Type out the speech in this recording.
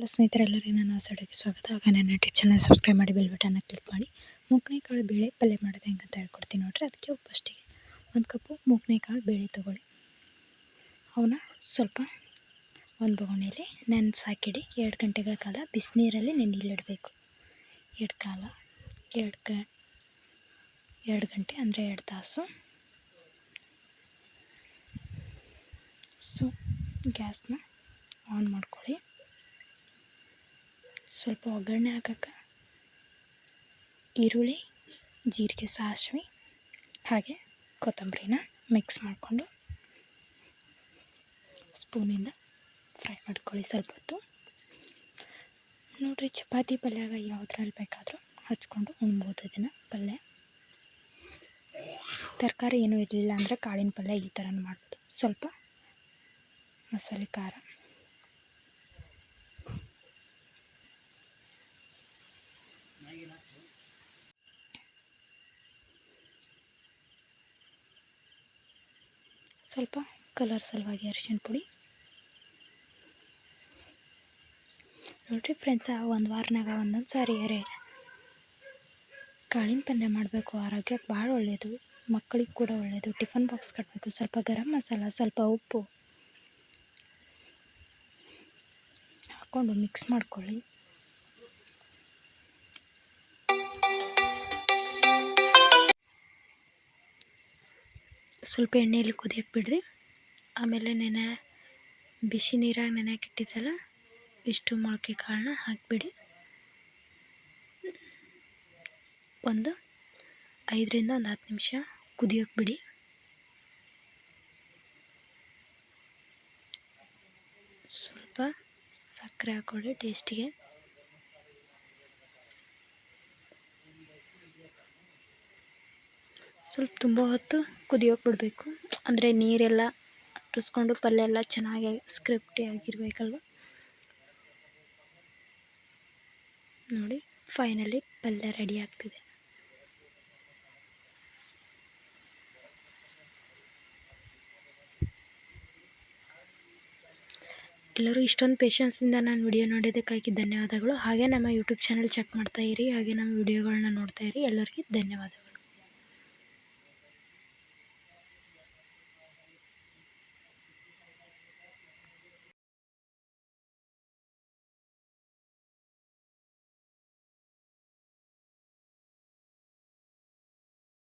Hello ಸ್ನೇಹಿತರೆಲ್ಲರಿಗೂ ನನ್ನ ಹೊಸ ಅಡುಗೆ ಸ್ವಾಗತ. ಆಗ ನನ್ನ ಯೂಟ್ಯೂಬ್ ಚಾನಲ್ ಸಬ್ಸ್ಕ್ರೈಬ್ ಮಾಡಿ ಬೆಲ್ ಬಟನ್ನ ಕ್ಲಿಕ್ ಮಾಡಿ. ಮೂಗ್ನೆಕಾಳು ಬೇಳೆ ಪಲ್ಯ ಮಾಡೋದು ಹೆಂಗೆ ಅಂತ ಹೇಳ್ಕೊಡ್ತೀನಿ ನೋಡಿರಿ. ಅದಕ್ಕೆ ಫಸ್ಟಿಗೆ 1 ಕಪ್ಪು ಮೂಗ್ನೆಕಾಳು ಬೇಳೆ ತೊಗೊಳ್ಳಿ. ಅವನ್ನ ಸ್ವಲ್ಪ ಒಂದು ಬೊಗಣೆಯಲ್ಲಿ ನೆನೆಸಾಕಿಡಿ. 2 ಗಂಟೆಗಳ ಕಾಲ ಬಿಸಿನೀರಲ್ಲಿ ನೆನೆಯಲಿಡಬೇಕು. 2 ಗಂಟೆ ಅಂದರೆ 2 ತಾಸು. ಸೊ ಗ್ಯಾಸ್ನ ಆನ್ ಮಾಡ್ಕೊಳ್ಳಿ. ಸ್ವಲ್ಪ ಒಗ್ಗರಣೆ ಹಾಕಕ್ಕೆ ಈರುಳ್ಳಿ, ಜೀರಿಗೆ, ಸಾಸಿವೆ ಹಾಗೆ ಕೊತ್ತಂಬರಿನ ಮಿಕ್ಸ್ ಮಾಡಿಕೊಂಡು ಸ್ಪೂನಿಂದ ಫ್ರೈ ಮಾಡ್ಕೊಳ್ಳಿ ಸ್ವಲ್ಪ ಹೊತ್ತು. ನೋಡಿರಿ, ಚಪಾತಿ ಪಲ್ಯಾಗ ಯಾವುದ್ರಲ್ಲಿ ಬೇಕಾದರೂ ಹಚ್ಕೊಂಡು ಉಣ್ಬೋದು. ಇದನ್ನು ಪಲ್ಯ ತರಕಾರಿ ಏನೂ ಇರಲಿಲ್ಲ ಅಂದರೆ ಕಾಳಿನ ಪಲ್ಯ ಈ ಥರ ಮಾಡ್ಬೋದು. ಸ್ವಲ್ಪ ಮಸಾಲೆ ಖಾರ, ಸ್ವಲ್ಪ ಕಲರ್ ಸಲುವಾಗಿ ಅರಿಶಿಣ ಪುಡಿ. ನೋಡಿರಿ ಫ್ರೆಂಡ್ಸ್, ಒಂದು ವಾರನಾಗ ಒಂದೊಂದು ಸಾರಿ ಕಾಳಿನ ಪಲ್ಯ ಮಾಡಬೇಕು. ಆರೋಗ್ಯಕ್ಕೆ ಭಾಳ ಒಳ್ಳೆಯದು, ಮಕ್ಕಳಿಗೆ ಕೂಡ ಒಳ್ಳೆಯದು. ಟಿಫನ್ ಬಾಕ್ಸ್ ಕಟ್ಟಬೇಕು. ಸ್ವಲ್ಪ ಗರಂ ಮಸಾಲ, ಸ್ವಲ್ಪ ಉಪ್ಪು ಹಾಕ್ಕೊಂಡು ಮಿಕ್ಸ್ ಮಾಡ್ಕೊಳ್ಳಿ. ಸ್ವಲ್ಪ ಎಣ್ಣೆಯಲ್ಲಿ ಕುದಿಯಕ್ಕೆ ಬಿಡ್ರಿ. ಆಮೇಲೆ ಬಿಸಿ ನೀರಾಗ ನೆನೆಯಾಕಿಟ್ಟಿದ್ರಲ್ಲ ಇಷ್ಟು ಮೊಳಕೆ ಕಾಳನ್ನ ಹಾಕಿಬಿಡಿ. ಒಂದು 5 ರಿಂದ 10 ನಿಮಿಷ ಕುದಿಯೋಕ್ಕೆ ಬಿಡಿ. ಸ್ವಲ್ಪ ಸಕ್ಕರೆ ಹಾಕ್ಕೊಳ್ಳಿ ಟೇಸ್ಟಿಗೆ. ಸ್ವಲ್ಪ ತುಂಬ ಹೊತ್ತು ಕುದಿಯೋಕೆ ಬಿಡಬೇಕು. ಅಂದರೆ ನೀರೆಲ್ಲ ಅಟ್ಟಿಸ್ಕೊಂಡು ಪಲ್ಯ ಎಲ್ಲ ಚೆನ್ನಾಗಿ ಸ್ಕ್ರಿಪ್ಟಿ ಆಗಿರಬೇಕಲ್ವ. ನೋಡಿ, ಫೈನಲಿ ಪಲ್ಯ ರೆಡಿ ಆಗ್ತಿದೆ. ಎಲ್ಲರೂ ಇಷ್ಟೊಂದು ಪೇಷನ್ಸಿಂದ ನಾನು ವಿಡಿಯೋ ನೋಡೋದಕ್ಕಾಗಿ ಧನ್ಯವಾದಗಳು. ಹಾಗೆ ನಮ್ಮ ಯೂಟ್ಯೂಬ್ ಚಾನಲ್ ಚೆಕ್ ಮಾಡ್ತಾಯಿರಿ, ಹಾಗೆ ನಮ್ಮ ವಿಡಿಯೋಗಳನ್ನ ನೋಡ್ತಾಯಿರಿ. ಎಲ್ಲರಿಗೂ ಧನ್ಯವಾದಗಳು.